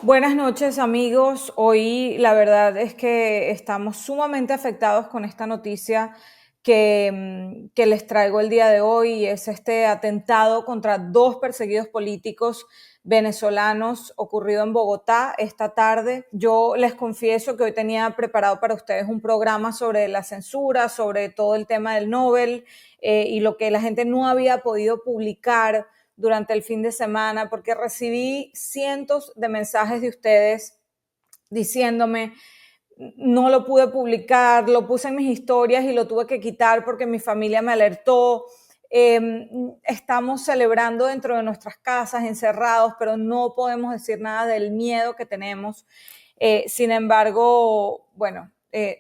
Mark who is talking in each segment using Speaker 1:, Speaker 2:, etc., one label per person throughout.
Speaker 1: Buenas noches, amigos. Hoy la verdad es que estamos sumamente afectados con esta noticia que les traigo el día de hoy, y es este atentado contra dos perseguidos políticos venezolanos ocurrido en Bogotá esta tarde. Yo les confieso que hoy tenía preparado para ustedes un programa sobre la censura, sobre todo el tema del Nobel y lo que la gente no había podido publicar durante el fin de semana, porque recibí cientos de mensajes de ustedes diciéndome: no lo pude publicar, lo puse en mis historias y lo tuve que quitar porque mi familia me alertó. Estamos celebrando dentro de nuestras casas, encerrados, pero no podemos decir nada del miedo que tenemos. Sin embargo, bueno,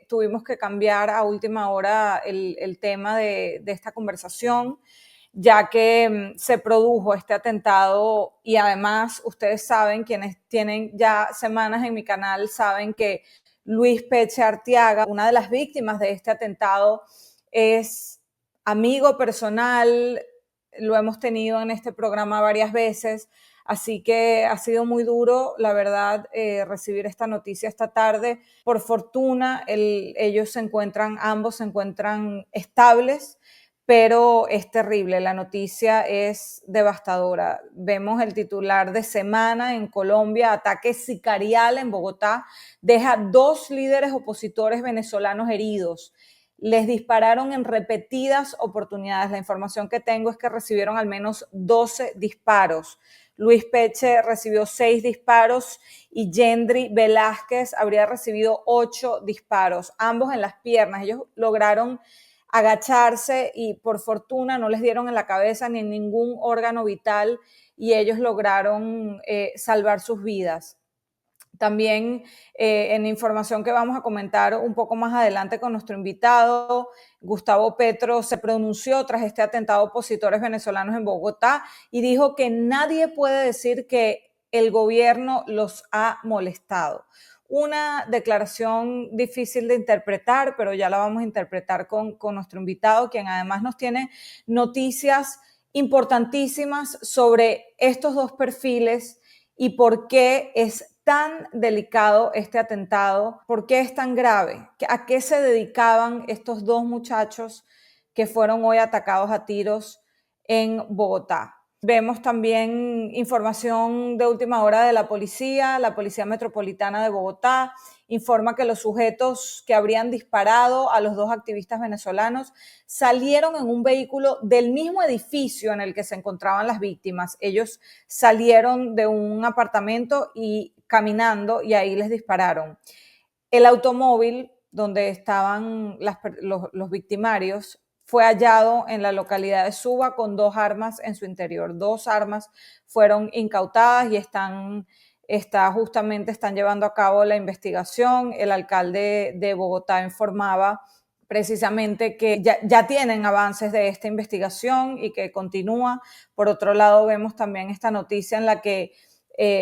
Speaker 1: tuvimos que cambiar a última hora el tema de esta conversación, ya que se produjo este atentado, y además ustedes saben, quienes tienen ya semanas en mi canal, saben que Luis Peche Arteaga, una de las víctimas de este atentado, es amigo personal, lo hemos tenido en este programa varias veces, así que ha sido muy duro, la verdad, recibir esta noticia esta tarde. Por fortuna, ambos se encuentran estables, pero es terrible, la noticia es devastadora. Vemos el titular de semana en Colombia: ataque sicarial en Bogotá, deja 2 líderes opositores venezolanos heridos. Les dispararon en repetidas oportunidades. La información que tengo es que recibieron al menos 12 disparos. Luis Peche recibió 6 disparos y Yendri Velázquez habría recibido 8 disparos, ambos en las piernas. Ellos lograron agacharse y por fortuna no les dieron en la cabeza ni en ningún órgano vital, y ellos lograron salvar sus vidas. También en información que vamos a comentar un poco más adelante con nuestro invitado, Gustavo Petro se pronunció tras este atentado a opositores venezolanos en Bogotá y dijo que nadie puede decir que el gobierno los ha molestado. Una declaración difícil de interpretar, pero ya la vamos a interpretar con nuestro invitado, quien además nos tiene noticias importantísimas sobre estos dos perfiles y por qué es tan delicado este atentado, por qué es tan grave, a qué se dedicaban estos dos muchachos que fueron hoy atacados a tiros en Bogotá. Vemos también información de última hora de la Policía Metropolitana de Bogotá informa que los sujetos que habrían disparado a los dos activistas venezolanos salieron en un vehículo del mismo edificio en el que se encontraban las víctimas. Ellos salieron de un apartamento y caminando, y ahí les dispararon. El automóvil donde estaban los victimarios fue hallado en la localidad de Suba con 2 armas en su interior. 2 armas fueron incautadas y están llevando a cabo la investigación. El alcalde de Bogotá informaba precisamente que ya tienen avances de esta investigación y que continúa. Por otro lado, vemos también esta noticia en la que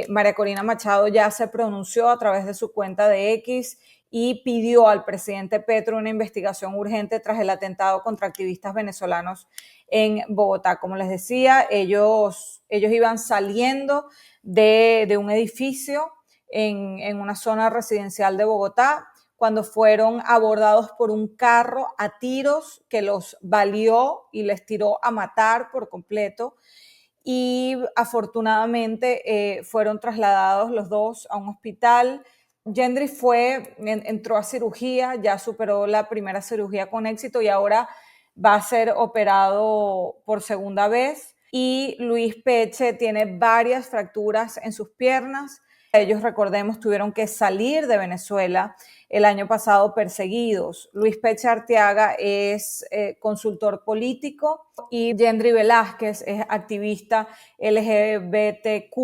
Speaker 1: María Corina Machado ya se pronunció a través de su cuenta de X y pidió al presidente Petro una investigación urgente tras el atentado contra activistas venezolanos en Bogotá. Como les decía, ellos iban saliendo de un edificio en una zona residencial de Bogotá cuando fueron abordados por un carro a tiros que los baleó y les tiró a matar por completo. Y afortunadamente fueron trasladados los dos a un hospital. Yendri entró a cirugía, ya superó la primera cirugía con éxito y ahora va a ser operado por segunda vez. Y Luis Peche tiene varias fracturas en sus piernas. Ellos, recordemos, tuvieron que salir de Venezuela el año pasado perseguidos. Luis Peche Arteaga es consultor político y Yendri Velázquez es activista LGBTQ,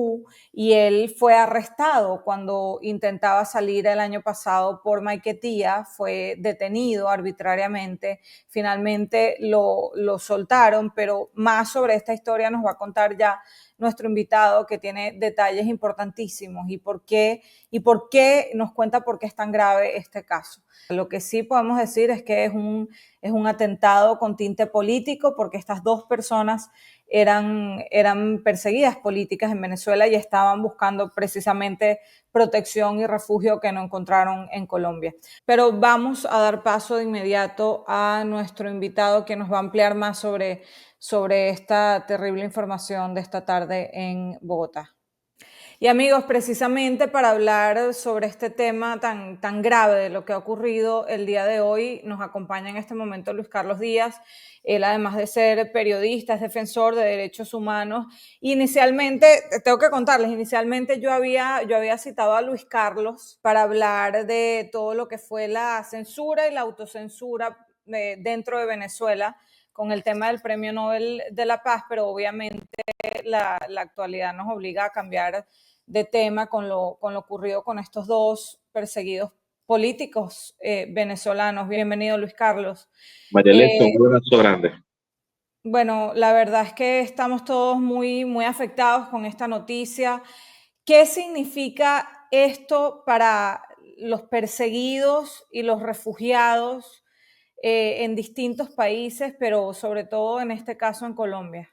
Speaker 1: y él fue arrestado cuando intentaba salir el año pasado por Maiquetía, fue detenido arbitrariamente, finalmente lo soltaron, pero más sobre esta historia nos va a contar ya nuestro invitado, que tiene detalles importantísimos y por qué nos cuenta por qué es tan grave este caso. Lo que sí podemos decir es que es un atentado con tinte político, porque estas dos personas eran perseguidas políticas en Venezuela y estaban buscando precisamente protección y refugio que no encontraron en Colombia. Pero vamos a dar paso de inmediato a nuestro invitado que nos va a ampliar más sobre esta terrible información de esta tarde en Bogotá. Y amigos, precisamente para hablar sobre este tema tan grave de lo que ha ocurrido el día de hoy, nos acompaña en este momento Luis Carlos Díaz. Él, además de ser periodista, es defensor de derechos humanos. Inicialmente, tengo que contarles, inicialmente yo había citado a Luis Carlos para hablar de todo lo que fue la censura y la autocensura dentro de Venezuela con el tema del Premio Nobel de la Paz, pero obviamente la actualidad nos obliga a cambiar de tema con lo ocurrido con estos dos perseguidos políticos venezolanos. Bienvenido, Luis Carlos.
Speaker 2: Mayalesto, un abrazo grande.
Speaker 1: Bueno, la verdad es que estamos todos muy, muy afectados con esta noticia. ¿Qué significa esto para los perseguidos y los refugiados en distintos países, pero sobre todo en este caso en Colombia?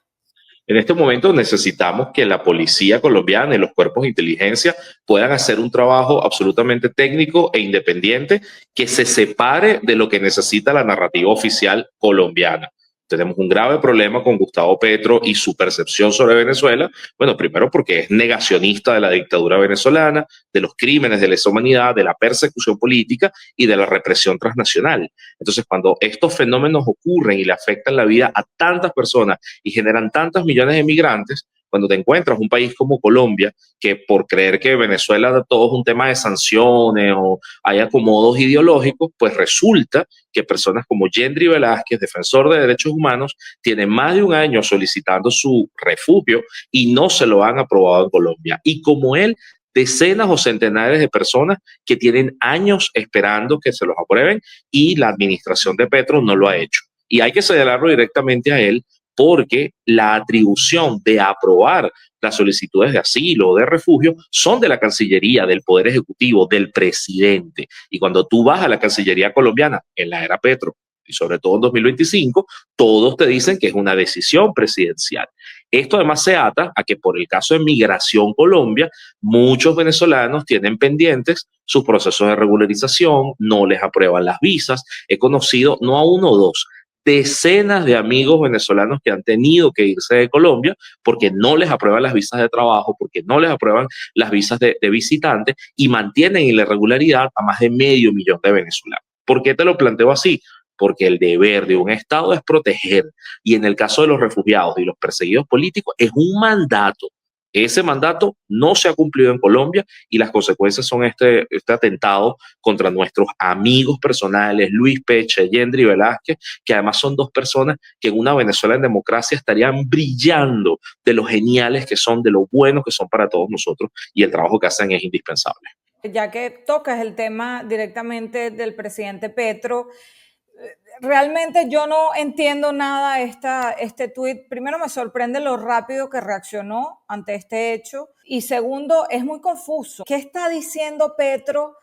Speaker 2: En este momento necesitamos que la policía colombiana y los cuerpos de inteligencia puedan hacer un trabajo absolutamente técnico e independiente que se separe de lo que necesita la narrativa oficial colombiana. Tenemos un grave problema con Gustavo Petro y su percepción sobre Venezuela. Bueno, primero porque es negacionista de la dictadura venezolana, de los crímenes de lesa humanidad, de la persecución política y de la represión transnacional. Entonces, cuando estos fenómenos ocurren y le afectan la vida a tantas personas y generan tantos millones de migrantes, cuando te encuentras un país como Colombia, que por creer que Venezuela todo es un tema de sanciones o hay acomodos ideológicos, pues resulta que personas como Yendri Velázquez, defensor de derechos humanos, tiene más de un año solicitando su refugio y no se lo han aprobado en Colombia. Y como él, decenas o centenares de personas que tienen años esperando que se los aprueben y la administración de Petro no lo ha hecho. Y hay que señalarlo directamente a él porque la atribución de aprobar las solicitudes de asilo o de refugio son de la Cancillería, del Poder Ejecutivo, del presidente. Y cuando tú vas a la Cancillería colombiana en la era Petro, y sobre todo en 2025, todos te dicen que es una decisión presidencial. Esto además se ata a que por el caso de Migración Colombia, muchos venezolanos tienen pendientes sus procesos de regularización, no les aprueban las visas. He conocido no a uno o dos, decenas de amigos venezolanos que han tenido que irse de Colombia porque no les aprueban las visas de trabajo, porque no les aprueban las visas de visitante y mantienen en la irregularidad a más de 500.000 de venezolanos. ¿Por qué te lo planteo así? Porque el deber de un Estado es proteger y en el caso de los refugiados y los perseguidos políticos es un mandato. Ese mandato no se ha cumplido en Colombia y las consecuencias son este atentado contra nuestros amigos personales, Luis Peche, Yendri Velázquez, que además son dos personas que en una Venezuela en democracia estarían brillando de lo geniales que son, de lo buenos que son para todos nosotros y el trabajo que hacen es indispensable.
Speaker 1: Ya que tocas el tema directamente del presidente Petro, realmente yo no entiendo nada este tuit. Primero, me sorprende lo rápido que reaccionó ante este hecho. Y segundo, es muy confuso. ¿Qué está diciendo Petro?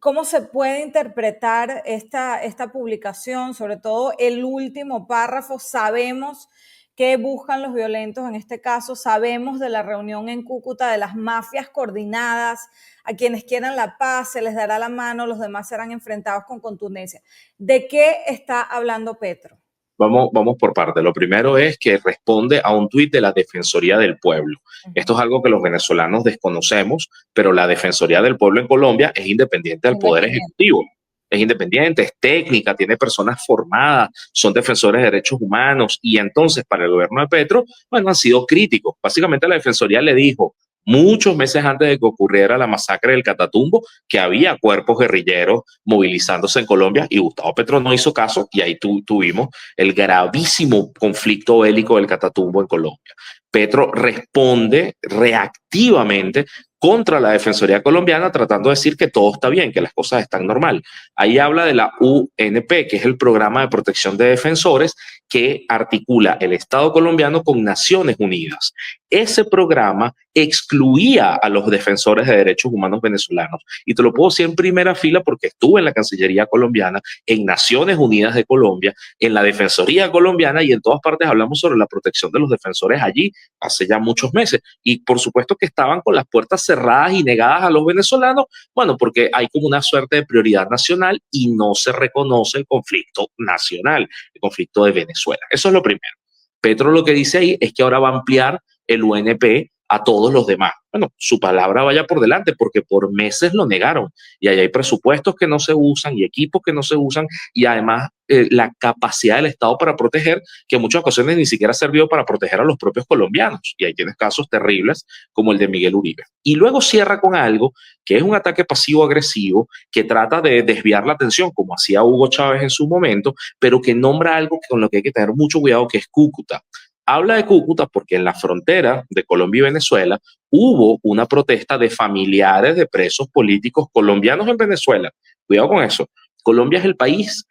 Speaker 1: ¿Cómo se puede interpretar esta publicación? Sobre todo el último párrafo. Sabemos qué buscan los violentos en este caso. Sabemos de la reunión en Cúcuta de las mafias coordinadas. A quienes quieran la paz se les dará la mano, los demás serán enfrentados con contundencia. ¿De qué está hablando Petro?
Speaker 2: Vamos por parte. Lo primero es que responde a un tuit de la Defensoría del Pueblo. Esto es algo que los venezolanos desconocemos, pero la Defensoría del Pueblo en Colombia es independiente del Poder Ejecutivo. Es independiente, es técnica, tiene personas formadas, son defensores de derechos humanos y entonces para el gobierno de Petro, bueno, han sido críticos. Básicamente la Defensoría le dijo muchos meses antes de que ocurriera la masacre del Catatumbo que había cuerpos guerrilleros movilizándose en Colombia y Gustavo Petro no hizo caso y ahí tuvimos el gravísimo conflicto bélico del Catatumbo en Colombia. Petro responde reactivamente contra la Defensoría colombiana tratando de decir que todo está bien, que las cosas están normal. Ahí habla de la UNP, que es el Programa de Protección de Defensores que articula el Estado colombiano con Naciones Unidas. ese programa excluía a los defensores de derechos humanos venezolanos. Y te lo puedo decir en primera fila porque estuve en la Cancillería colombiana, en Naciones Unidas de Colombia, en la Defensoría colombiana y en todas partes hablamos sobre la protección de los defensores allí hace ya muchos meses. Y por supuesto que estaban con las puertas cerradas y negadas a los venezolanos, bueno, porque hay como una suerte de prioridad nacional y no se reconoce el conflicto nacional, el conflicto de Venezuela. Eso es lo primero. Petro lo que dice ahí es que ahora va a ampliar el UNP a todos los demás. Bueno, su palabra vaya por delante porque por meses lo negaron y ahí hay presupuestos que no se usan y equipos que no se usan y además la capacidad del Estado para proteger, que en muchas ocasiones ni siquiera ha servido para proteger a los propios colombianos. Y ahí tienes casos terribles como el de Miguel Uribe. Y luego cierra con algo que es un ataque pasivo-agresivo que trata de desviar la atención, como hacía Hugo Chávez en su momento, pero que nombra algo con lo que hay que tener mucho cuidado, que es Cúcuta. Habla de Cúcuta porque en la frontera de Colombia y Venezuela hubo una protesta de familiares de presos políticos colombianos en Venezuela. Cuidado con eso. Colombia es el país,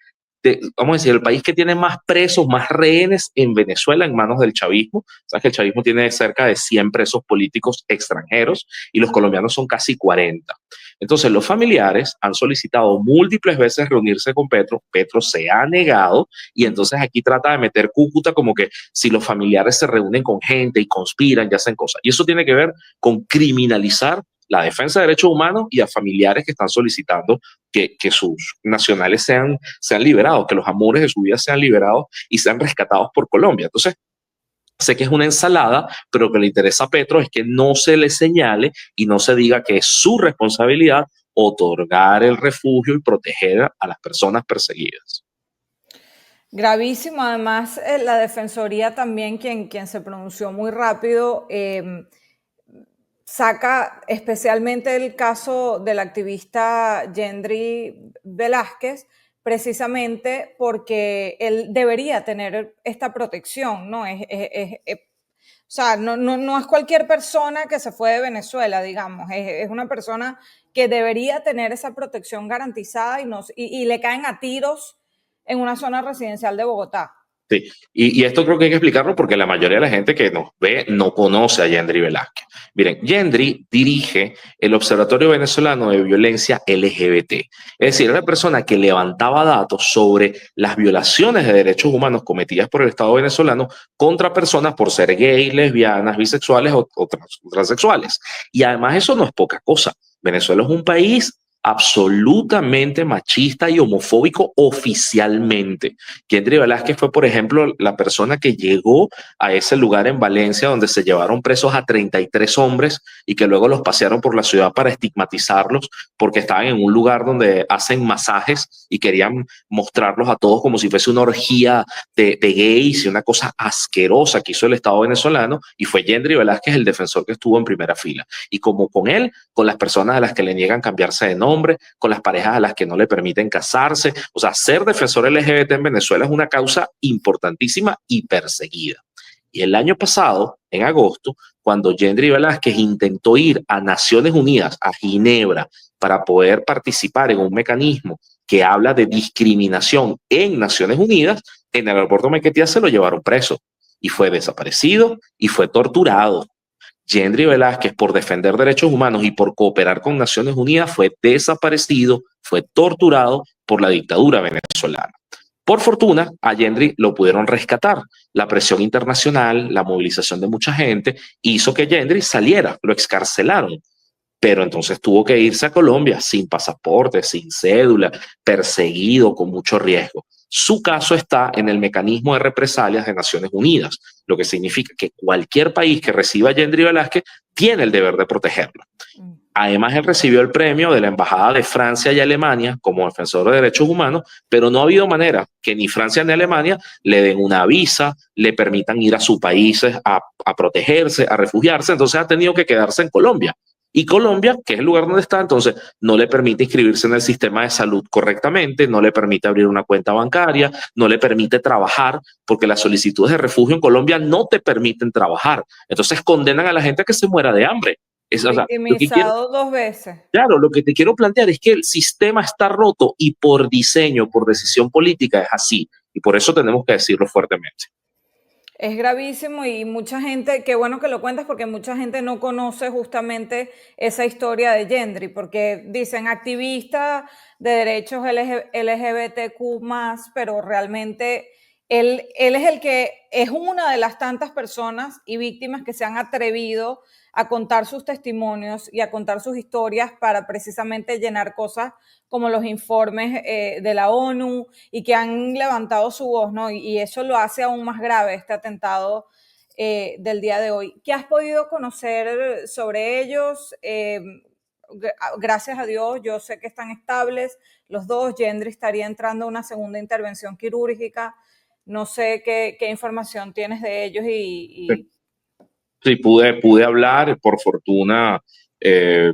Speaker 2: vamos a decir, el país que tiene más presos, más rehenes en Venezuela en manos del chavismo. Sabes que el chavismo tiene cerca de 100 presos políticos extranjeros y los colombianos son casi 40. Entonces, los familiares han solicitado múltiples veces reunirse con Petro. Petro se ha negado y entonces aquí trata de meter Cúcuta como que si los familiares se reúnen con gente y conspiran y hacen cosas. Y eso tiene que ver con criminalizar la defensa de derechos humanos y a familiares que están solicitando que sus nacionales sean liberados, que los amores de su vida sean liberados y sean rescatados por Colombia. Entonces, sé que es una ensalada, pero lo que le interesa a Petro es que no se le señale y no se diga que es su responsabilidad otorgar el refugio y proteger a las personas perseguidas.
Speaker 1: Gravísimo, además la Defensoría también, quien se pronunció muy rápido, saca especialmente el caso del activista Yendri Velázquez, precisamente porque él debería tener esta protección, ¿no? O sea, no es cualquier persona que se fue de Venezuela, digamos, es una persona que debería tener esa protección garantizada y le caen a tiros en una zona residencial de Bogotá.
Speaker 2: Sí, y esto creo que hay que explicarlo porque la mayoría de la gente que nos ve no conoce a Yendri Velázquez. Miren, Yendri dirige el Observatorio Venezolano de Violencia LGBT. Es decir, era la persona que levantaba datos sobre las violaciones de derechos humanos cometidas por el Estado venezolano contra personas por ser gays, lesbianas, bisexuales o transexuales. Y además eso no es poca cosa. Venezuela es un país absolutamente machista y homofóbico oficialmente. Yendri Velázquez fue, por ejemplo, la persona que llegó a ese lugar en Valencia donde se llevaron presos a 33 hombres y que luego los pasearon por la ciudad para estigmatizarlos porque estaban en un lugar donde hacen masajes y querían mostrarlos a todos como si fuese una orgía de gays y una cosa asquerosa que hizo el Estado venezolano, y fue Yendri Velázquez el defensor que estuvo en primera fila. Y como con él, con las personas a las que le niegan cambiarse de nombre, con las parejas a las que no le permiten casarse. O sea, ser defensor LGBT en Venezuela es una causa importantísima y perseguida. Y el año pasado, en agosto, cuando Yendri Velázquez intentó ir a Naciones Unidas, a Ginebra, para poder participar en un mecanismo que habla de discriminación en Naciones Unidas, en el aeropuerto Maiquetía se lo llevaron preso y fue desaparecido y fue torturado. Yendri Velázquez, por defender derechos humanos y por cooperar con Naciones Unidas, fue desaparecido, fue torturado por la dictadura venezolana. Por fortuna, a Yendri lo pudieron rescatar. La presión internacional, la movilización de mucha gente, hizo que Yendri saliera, lo excarcelaron. Pero entonces tuvo que irse a Colombia sin pasaporte, sin cédula, perseguido, con mucho riesgo. Su caso está en el mecanismo de represalias de Naciones Unidas, lo que significa que cualquier país que reciba a Yendri Velázquez tiene el deber de protegerlo. Además, él recibió el premio de la Embajada de Francia y Alemania como defensor de derechos humanos, pero no ha habido manera que ni Francia ni Alemania le den una visa, le permitan ir a sus países a protegerse, a refugiarse, entonces ha tenido que quedarse en Colombia. Y Colombia, que es el lugar donde está, entonces no le permite inscribirse en el sistema de salud correctamente, no le permite abrir una cuenta bancaria, no le permite trabajar, porque las solicitudes de refugio en Colombia no te permiten trabajar. Entonces condenan a la gente a que se muera de hambre. O sea,
Speaker 1: Victimizado 2 veces.
Speaker 2: claro, lo que te quiero plantear es que el sistema está roto y por diseño, por decisión política es así. Y por eso tenemos que decirlo fuertemente.
Speaker 1: Es gravísimo y mucha gente, qué bueno que lo cuentas porque mucha gente no conoce justamente esa historia de Gendry, porque dicen activista de derechos LGBTQ+, pero realmente él es el que es una de las tantas personas y víctimas que se han atrevido a contar sus testimonios y a contar sus historias para precisamente llenar cosas como los informes de la ONU y que han levantado su voz, ¿no? Y eso lo hace aún más grave, este atentado del día de hoy. ¿Qué has podido conocer sobre ellos? Gracias a Dios, yo sé que están estables los dos. Gendry estaría entrando a una segunda intervención quirúrgica. No sé qué información tienes de ellos
Speaker 2: Sí, pude hablar, por fortuna, eh,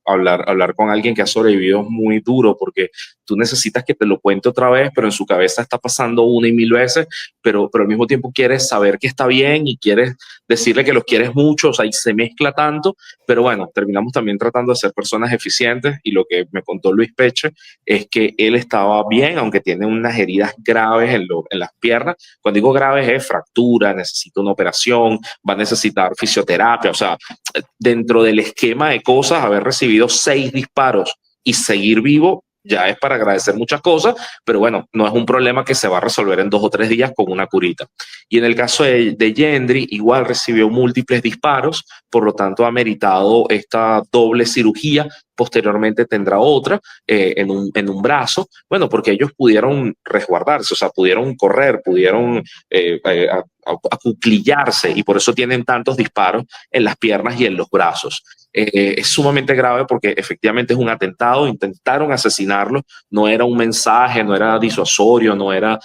Speaker 2: hablar con alguien que ha sobrevivido es muy duro porque tú necesitas que te lo cuente otra vez, pero en su cabeza está pasando una y mil veces, pero al mismo tiempo quieres saber que está bien y quieres decirle que los quieres mucho, o sea, y se mezcla tanto, pero bueno, terminamos también tratando de ser personas eficientes y lo que me contó Luis Peche es que él estaba bien, aunque tiene unas heridas graves en las piernas. Cuando digo graves es fractura, necesita una operación, va a necesitar fisioterapia, o sea, dentro del esquema de cosas, haber recibido 6 disparos y seguir vivo ya es para agradecer muchas cosas, pero bueno, no es un problema que se va a resolver en 2 o 3 días con una curita. Y en el caso de Gendry, igual recibió múltiples disparos, por lo tanto ha meritado esta doble cirugía. Posteriormente tendrá otra en un brazo, bueno, porque ellos pudieron resguardarse, o sea, pudieron correr, pudieron acuclillarse y por eso tienen tantos disparos en las piernas y en los brazos. Es sumamente grave porque efectivamente es un atentado, intentaron asesinarlo, no era un mensaje, no era disuasorio, no, era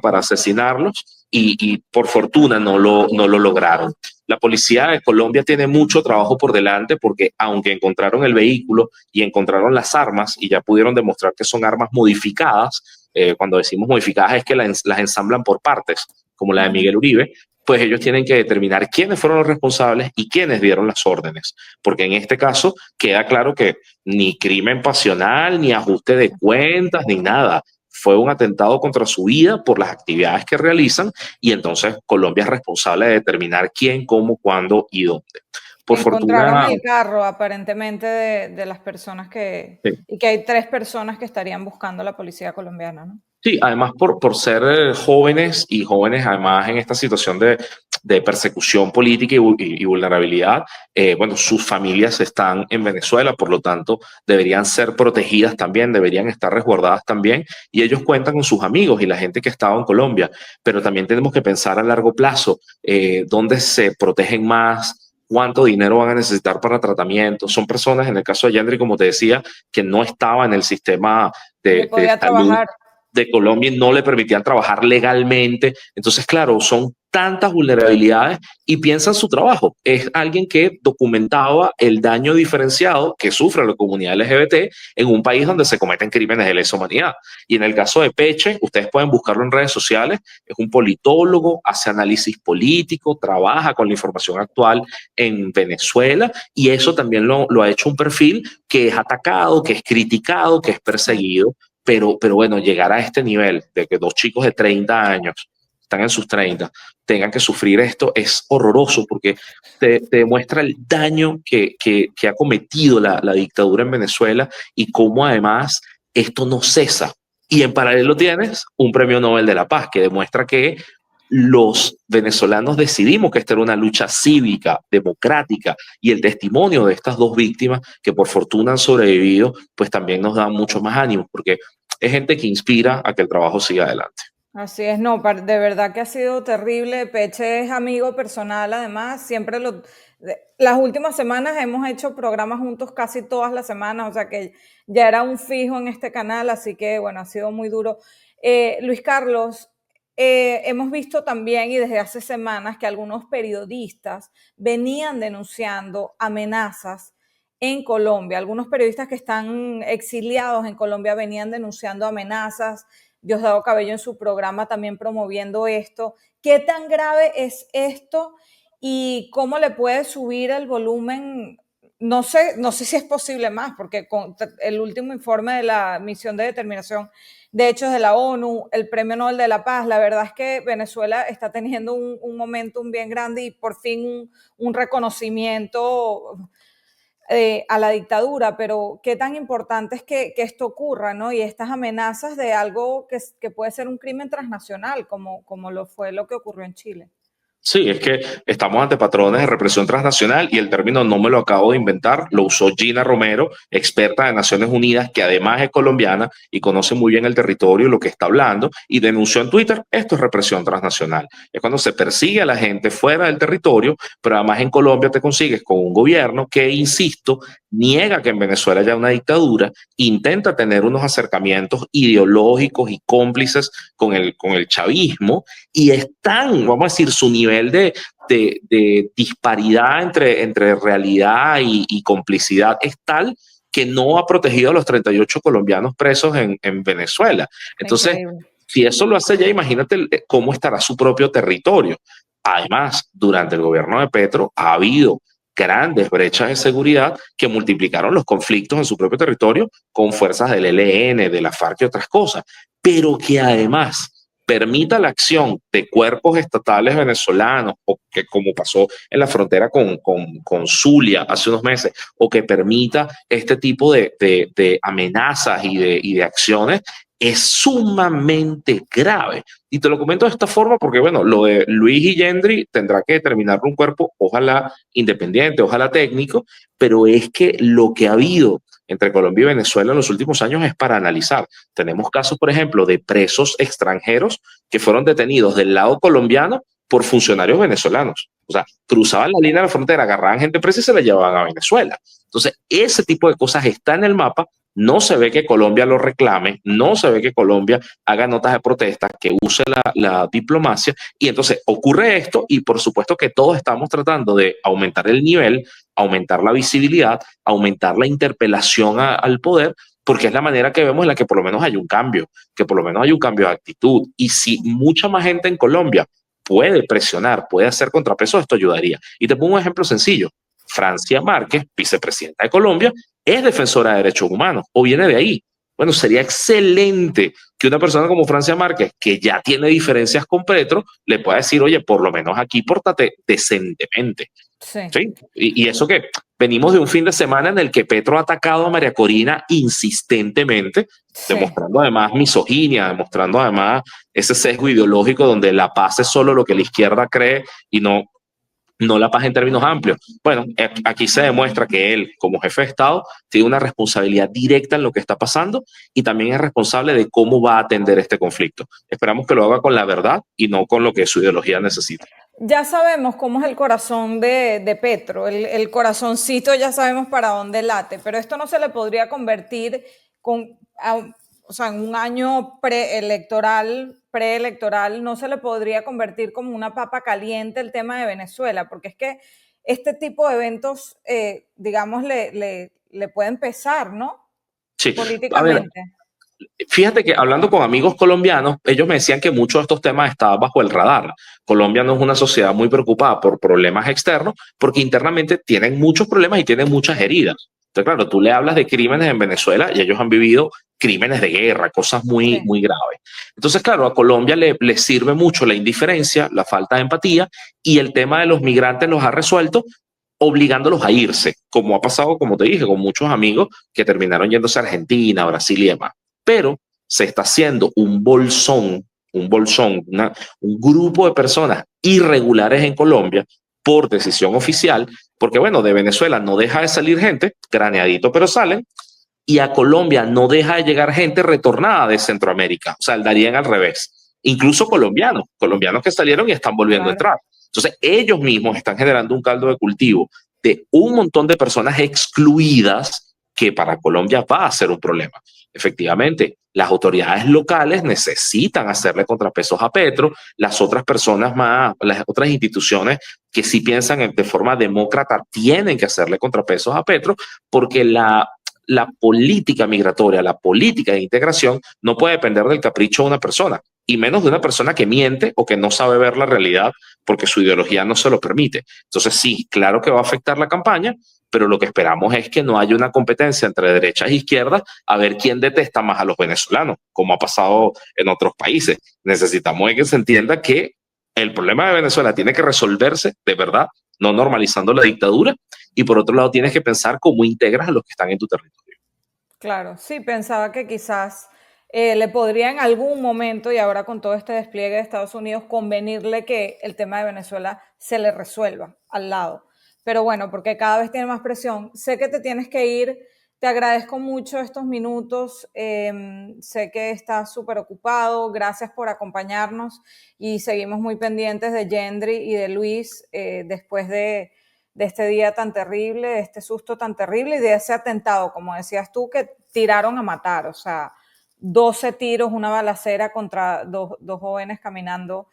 Speaker 2: para asesinarlos y por fortuna no lo lograron. La policía de Colombia tiene mucho trabajo por delante porque aunque encontraron el vehículo y encontraron las armas y ya pudieron demostrar que son armas modificadas, cuando decimos modificadas es que las ensamblan por partes, como la de Miguel Uribe, pues ellos tienen que determinar quiénes fueron los responsables y quiénes dieron las órdenes. Porque en este caso queda claro que ni crimen pasional, ni ajuste de cuentas, ni nada. Fue un atentado contra su vida por las actividades que realizan y entonces Colombia es responsable de determinar quién, cómo, cuándo y dónde. Por
Speaker 1: encontraron
Speaker 2: fortuna,
Speaker 1: el carro aparentemente de las personas y que hay 3 personas que estarían buscando la policía colombiana, ¿no?
Speaker 2: sí, además por ser jóvenes y jóvenes además en esta situación de persecución política y vulnerabilidad, bueno, sus familias están en Venezuela, por lo tanto deberían ser protegidas también, deberían estar resguardadas también y ellos cuentan con sus amigos y la gente que estaba en Colombia, pero también tenemos que pensar a largo plazo, dónde se protegen más. ¿Cuánto dinero van a necesitar para tratamiento? Son personas, en el caso de Yandri, como te decía, que no estaba en el sistema
Speaker 1: Que
Speaker 2: de
Speaker 1: podía
Speaker 2: salud
Speaker 1: trabajar.
Speaker 2: de Colombia y no le permitían trabajar legalmente. Entonces, claro, son tantas vulnerabilidades y piensa en su trabajo. Es alguien que documentaba el daño diferenciado que sufre la comunidad LGBT en un país donde se cometen crímenes de lesa humanidad. Y en el caso de Peche, ustedes pueden buscarlo en redes sociales, es un politólogo, hace análisis político, trabaja con la información actual en Venezuela y eso también lo ha hecho un perfil que es atacado, que es criticado, que es perseguido, pero bueno, llegar a este nivel de que 2 chicos de 30 años, están en sus 30, tengan que sufrir esto es horroroso porque te demuestra el daño que ha cometido la dictadura en Venezuela y cómo además esto no cesa. Y en paralelo tienes un premio Nobel de la Paz que demuestra que los venezolanos decidimos que esta era una lucha cívica, democrática, y el testimonio de estas 2 víctimas que por fortuna han sobrevivido, pues también nos da mucho más ánimo, porque es gente que inspira a que el trabajo siga adelante.
Speaker 1: Así es, no, de verdad que ha sido terrible. Peche es amigo personal, además, las últimas semanas hemos hecho programas juntos casi todas las semanas, o sea que ya era un fijo en este canal, así que bueno, ha sido muy duro. Luis Carlos, hemos visto también y desde hace semanas que algunos periodistas venían denunciando amenazas en Colombia. Algunos periodistas que están exiliados en Colombia venían denunciando amenazas. Diosdado Cabello en su programa también promoviendo esto. ¿Qué tan grave es esto y cómo le puede subir el volumen no sé si es posible más, porque con el último informe de la misión de determinación de hechos de la ONU, el Premio Nobel de la Paz, la verdad es que Venezuela está teniendo un momentum bien grande y por fin un reconocimiento a la dictadura, pero qué tan importante es que esto ocurra, ¿no? Y estas amenazas de algo que puede ser un crimen transnacional, como lo fue lo que ocurrió en Chile.
Speaker 2: Sí, es que estamos ante patrones de represión transnacional y el término no me lo acabo de inventar, lo usó Gina Romero, experta de Naciones Unidas, que además es colombiana y conoce muy bien el territorio y lo que está hablando, y denunció en Twitter, esto es represión transnacional. Es cuando se persigue a la gente fuera del territorio, pero además en Colombia te consigues con un gobierno que, insisto, niega que en Venezuela haya una dictadura, intenta tener unos acercamientos ideológicos y cómplices con el chavismo, y están, vamos a decir, su nivel de disparidad entre realidad y complicidad es tal que no ha protegido a los 38 colombianos presos en Venezuela. Entonces,
Speaker 1: Increíble.
Speaker 2: si eso lo hace ya, imagínate cómo estará su propio territorio. Además, durante el gobierno de Petro ha habido grandes brechas de seguridad que multiplicaron los conflictos en su propio territorio con fuerzas del ELN, de la FARC y otras cosas, pero que además permita la acción de cuerpos estatales venezolanos, o que como pasó en la frontera con Zulia hace unos meses, o que permita este tipo de amenazas y de acciones, es sumamente grave. Y te lo comento de esta forma porque, bueno, lo de Luis y Gendry tendrá que determinarlo un cuerpo, ojalá independiente, ojalá técnico, pero es que lo que ha habido entre Colombia y Venezuela en los últimos años es para analizar. Tenemos casos, por ejemplo, de presos extranjeros que fueron detenidos del lado colombiano por funcionarios venezolanos. O sea, cruzaban la línea de la frontera, agarraban gente presa y se la llevaban a Venezuela. Entonces, ese tipo de cosas está en el mapa. No se ve que Colombia lo reclame, no se ve que Colombia haga notas de protesta, que use la diplomacia, y entonces ocurre esto y por supuesto que todos estamos tratando de aumentar el nivel, aumentar la visibilidad, aumentar la interpelación al poder, porque es la manera que vemos en la que por lo menos hay un cambio, que por lo menos hay un cambio de actitud. Y si mucha más gente en Colombia puede presionar, puede hacer contrapeso, esto ayudaría. Y te pongo un ejemplo sencillo. Francia Márquez, vicepresidenta de Colombia, es defensora de derechos humanos o viene de ahí. Bueno, sería excelente que una persona como Francia Márquez, que ya tiene diferencias con Petro, le pueda decir, oye, por lo menos aquí pórtate decentemente.
Speaker 1: Sí.
Speaker 2: ¿Sí? Y eso que venimos de un fin de semana en el que Petro ha atacado a María Corina insistentemente,
Speaker 1: Sí.
Speaker 2: demostrando además misoginia, demostrando además ese sesgo ideológico donde la paz es solo lo que la izquierda cree y no la paz en términos amplios. Bueno, aquí se demuestra que él, como jefe de Estado, tiene una responsabilidad directa en lo que está pasando y también es responsable de cómo va a atender este conflicto. Esperamos que lo haga con la verdad y no con lo que su ideología necesita.
Speaker 1: Ya sabemos cómo es el corazón de Petro, el corazoncito ya sabemos para dónde late, pero esto no se le podría convertir o sea, en un año preelectoral, no se le podría convertir como una papa caliente el tema de Venezuela, porque es que este tipo de eventos, digamos, le pueden pesar, ¿no?
Speaker 2: Sí, a ver,
Speaker 1: Políticamente.
Speaker 2: fíjate que hablando con amigos colombianos, ellos me decían que muchos de estos temas estaban bajo el radar. Colombia no es una sociedad muy preocupada por problemas externos porque internamente tienen muchos problemas y tienen muchas heridas. Entonces, claro, tú le hablas de crímenes en Venezuela y ellos han vivido crímenes de guerra, cosas muy,
Speaker 1: Sí.
Speaker 2: muy graves. Entonces, claro, a Colombia le sirve mucho la indiferencia, la falta de empatía y el tema de los migrantes los ha resuelto obligándolos a irse, como ha pasado, como te dije, con muchos amigos que terminaron yéndose a Argentina, Brasil y demás. Pero se está haciendo un bolsón, un grupo de personas irregulares en Colombia por decisión oficial, porque bueno, de Venezuela no deja de salir gente, graneadito pero salen, y a Colombia no deja de llegar gente retornada de Centroamérica, o sea, darían al revés. Incluso colombianos que salieron y están volviendo a
Speaker 1: Claro.
Speaker 2: entrar. Entonces, ellos mismos están generando un caldo de cultivo de un montón de personas excluidas que para Colombia va a ser un problema. Efectivamente, las autoridades locales necesitan hacerle contrapesos a Petro, las otras personas más, las otras instituciones que sí piensan de forma demócrata tienen que hacerle contrapesos a Petro, porque la política migratoria, la política de integración no puede depender del capricho de una persona, y menos de una persona que miente o que no sabe ver la realidad porque su ideología no se lo permite. Entonces sí, claro que va a afectar la campaña, pero lo que esperamos es que no haya una competencia entre derechas e izquierdas a ver quién detesta más a los venezolanos, como ha pasado en otros países. Necesitamos que se entienda que el problema de Venezuela tiene que resolverse de verdad, no normalizando la dictadura, y por otro lado tienes que pensar cómo integras a los que están en tu territorio.
Speaker 1: Claro, sí, pensaba que quizás le podría en algún momento, y ahora con todo este despliegue de Estados Unidos, convenirle que el tema de Venezuela se le resuelva al lado. Pero bueno, porque cada vez tiene más presión. Sé que te tienes que ir, te agradezco mucho estos minutos, sé que estás súper ocupado, gracias por acompañarnos y seguimos muy pendientes de Gendry y de Luis después de este día tan terrible, de este susto tan terrible y de ese atentado, como decías tú, que tiraron a matar, o sea, 12 tiros, una balacera contra dos jóvenes caminando,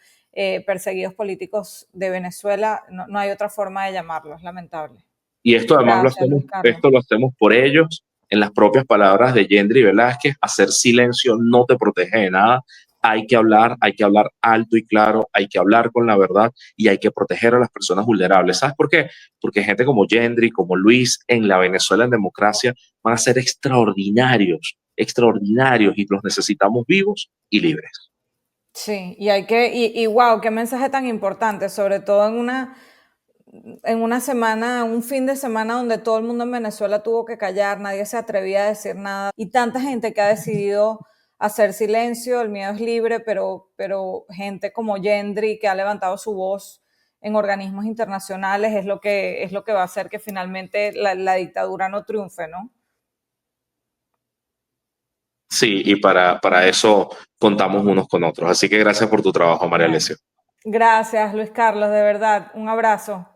Speaker 1: perseguidos políticos de Venezuela. No, no hay otra forma de llamarlo, es lamentable.
Speaker 2: Y esto además
Speaker 1: Gracias, Luis Carlos.
Speaker 2: esto lo hacemos por ellos, en las propias palabras de Gendry Velázquez: hacer silencio no te protege de nada. Hay que hablar alto y claro, hay que hablar con la verdad y hay que proteger a las personas vulnerables. ¿Sabes por qué? Porque gente como Gendry, como Luis, en la Venezuela en democracia van a ser extraordinarios, extraordinarios, y los necesitamos vivos y libres.
Speaker 1: Sí, y hay que, y wow, qué mensaje tan importante, sobre todo en una semana, un fin de semana donde todo el mundo en Venezuela tuvo que callar, nadie se atrevía a decir nada y tanta gente que ha decidido hacer silencio, el miedo es libre, pero gente como Gendry que ha levantado su voz en organismos internacionales es lo que va a hacer que finalmente la dictadura no triunfe, ¿no?
Speaker 2: Sí, y para eso contamos unos con otros. Así que gracias por tu trabajo, María
Speaker 1: Bueno,
Speaker 2: Alesia.
Speaker 1: gracias Luis Carlos, de verdad, un abrazo.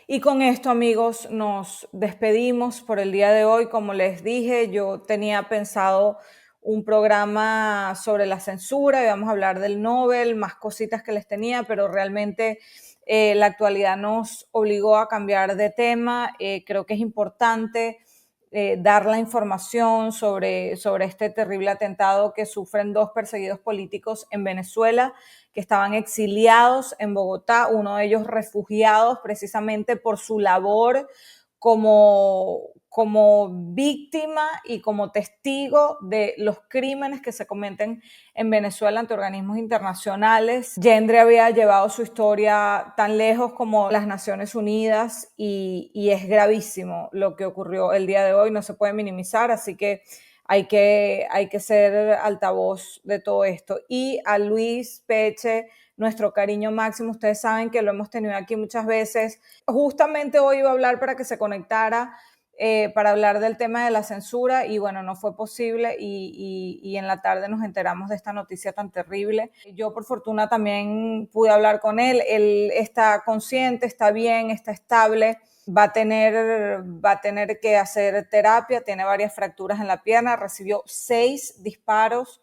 Speaker 1: Y con esto, amigos, nos despedimos por el día de hoy. Como les dije, yo tenía pensado un programa sobre la censura, íbamos a hablar del Nobel, más cositas que les tenía, pero realmente la actualidad nos obligó a cambiar de tema. Creo que es importante dar la información sobre este terrible atentado que sufren dos perseguidos políticos en Venezuela, que estaban exiliados en Bogotá, uno de ellos refugiados precisamente por su labor como víctima y como testigo de los crímenes que se cometen en Venezuela ante organismos internacionales. Gendry había llevado su historia tan lejos como las Naciones Unidas y es gravísimo lo que ocurrió el día de hoy, no se puede minimizar, así que hay que ser altavoz de todo esto. Y a Luis Peche, nuestro cariño máximo, ustedes saben que lo hemos tenido aquí muchas veces. Justamente hoy iba a hablar para que se conectara, para hablar del tema de la censura y bueno, no fue posible y en la tarde nos enteramos de esta noticia tan terrible. Yo por fortuna también pude hablar con él está consciente, está bien, está estable, va a tener que hacer terapia, tiene varias fracturas en la pierna, recibió 6 disparos,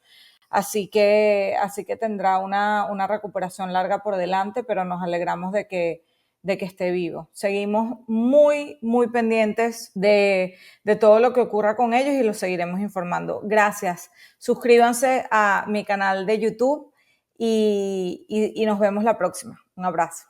Speaker 1: así que tendrá una recuperación larga por delante, pero nos alegramos de que esté vivo. Seguimos muy, muy pendientes de todo lo que ocurra con ellos y los seguiremos informando. Gracias. Suscríbanse a mi canal de YouTube y nos vemos la próxima. Un abrazo.